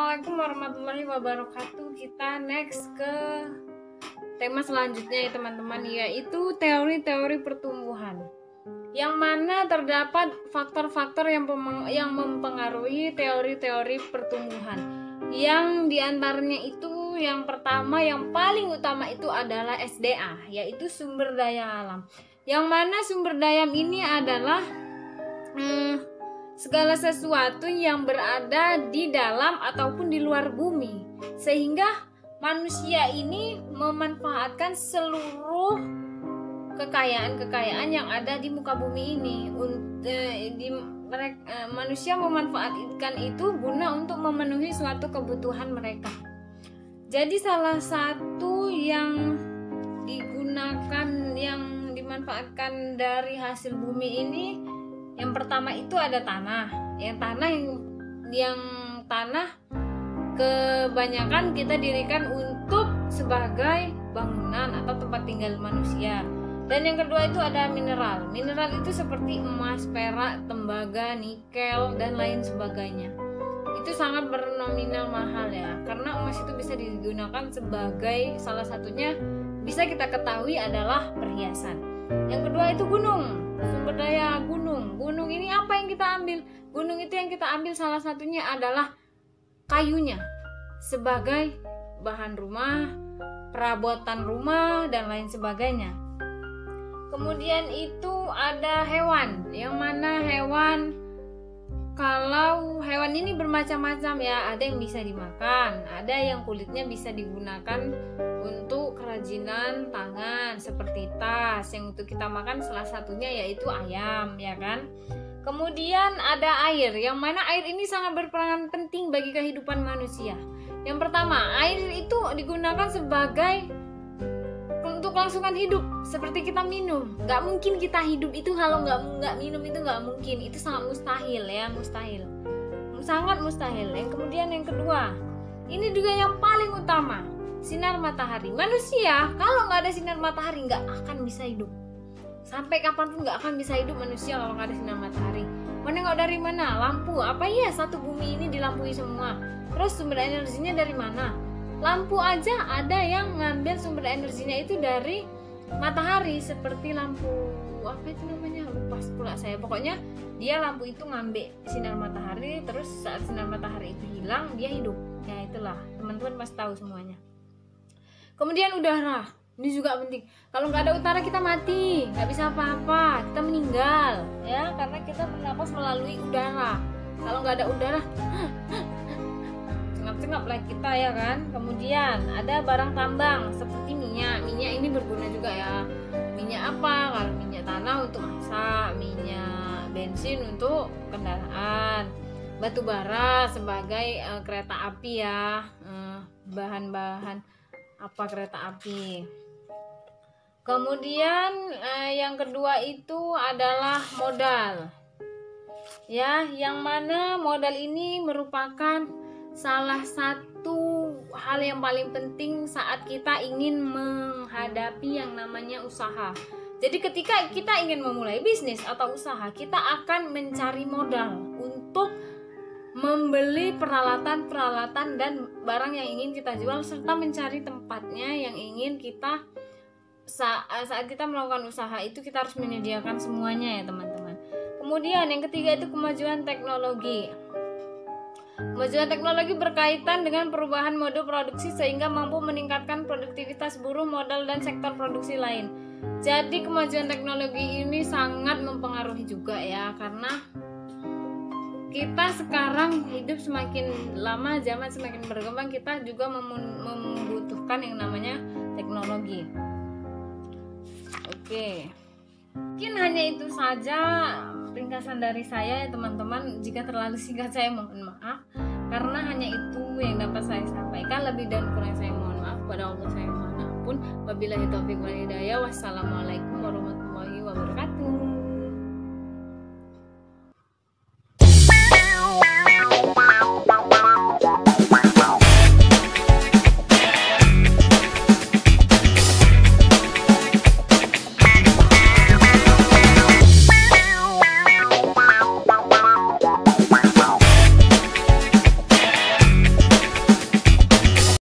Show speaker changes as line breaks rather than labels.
Assalamualaikum warahmatullahi wabarakatuh. Kita next ke tema selanjutnya ya teman-teman, yaitu teori-teori pertumbuhan, yang mana terdapat faktor-faktor yang mempengaruhi teori-teori pertumbuhan. Yang diantaranya itu yang pertama, yang paling utama itu adalah SDA, yaitu sumber daya alam. Yang mana sumber daya ini adalah segala sesuatu yang berada di dalam ataupun di luar bumi, sehingga manusia ini memanfaatkan seluruh kekayaan yang ada di muka bumi ini. Manusia memanfaatkan itu guna untuk memenuhi suatu kebutuhan mereka. Jadi salah satu yang digunakan, yang dimanfaatkan dari hasil bumi ini, yang pertama itu ada tanah. Yang tanah kebanyakan kita dirikan untuk sebagai bangunan atau tempat tinggal manusia. Dan yang kedua itu ada mineral. Mineral itu seperti emas, perak, tembaga, nikel, dan lain sebagainya. Itu sangat bernominal mahal ya, karena emas itu bisa digunakan sebagai, salah satunya bisa kita ketahui adalah perhiasan. Yang kedua itu gunung, sumber daya gunung. Gunung ini apa yang kita ambil? Gunung itu yang kita ambil salah satunya adalah kayunya sebagai bahan rumah, perabotan rumah, dan lain sebagainya. Kemudian itu ada hewan, yang mana hewan, kalau hewan ini bermacam-macam ya, ada yang bisa dimakan, ada yang kulitnya bisa digunakan untuk kerajinan tangan seperti tas. Yang untuk kita makan salah satunya yaitu ayam, ya kan. Kemudian ada air, yang mana air ini sangat berperan penting bagi kehidupan manusia. Yang pertama, air itu digunakan sebagai untuk kelangsungan hidup, seperti kita minum. Gak mungkin kita hidup itu kalau nggak minum, itu nggak mungkin. Itu sangat mustahil ya, sangat mustahil. Yang kemudian yang kedua, ini juga yang paling utama, sinar matahari. Manusia kalau nggak ada sinar matahari nggak akan bisa hidup. Sampai kapanpun nggak akan bisa hidup manusia kalau nggak ada sinar matahari. Menengok dari mana? Lampu. Apa iya satu bumi ini dilampui semua? Terus sumber energinya dari mana? Lampu aja ada yang ngambil sumber energinya itu dari matahari, seperti lampu apa itu namanya, lupa pula saya. Pokoknya dia lampu itu ngambil sinar matahari, terus saat sinar matahari itu hilang dia hidup. Ya itulah, teman-teman pasti tahu semuanya. Kemudian udara, ini juga penting. Kalau nggak ada udara kita mati, nggak bisa apa-apa, kita meninggal ya, karena kita bernapas melalui udara. Kalau nggak ada udara cengap lah kita ya kan. Kemudian ada barang tambang seperti minyak ini berguna juga ya. Minyak apa? Kalau minyak tanah untuk masak, minyak bensin untuk kendaraan, batu bara sebagai kereta api ya, bahan-bahan apa kereta api. Kemudian yang kedua itu adalah modal ya, yang mana modal ini merupakan salah satu hal yang paling penting saat kita ingin menghadapi yang namanya usaha. Jadi ketika kita ingin memulai bisnis atau usaha, kita akan mencari modal untuk membeli peralatan-peralatan dan barang yang ingin kita jual, serta mencari tempatnya yang ingin kita, saat kita melakukan usaha itu kita harus menyediakan semuanya ya teman-teman. Kemudian yang ketiga itu kemajuan teknologi. Kemajuan teknologi berkaitan dengan perubahan mode produksi sehingga mampu meningkatkan produktivitas buruh, modal, dan sektor produksi lain. Jadi kemajuan teknologi ini sangat mempengaruhi juga ya, karena kita sekarang hidup semakin lama, zaman semakin berkembang, kita juga membutuhkan yang namanya teknologi. Oke, mungkin hanya itu saja ringkasan dari saya ya teman-teman. Jika terlalu singkat saya mohon maaf, karena hanya itu yang dapat saya sampaikan. Lebih dan kurang saya mohon maaf. Kepada Allah saya mohon ampun. Wabillahi taufiq wal hidayah. Wassalamualaikum warahmatullahi wabarakatuh.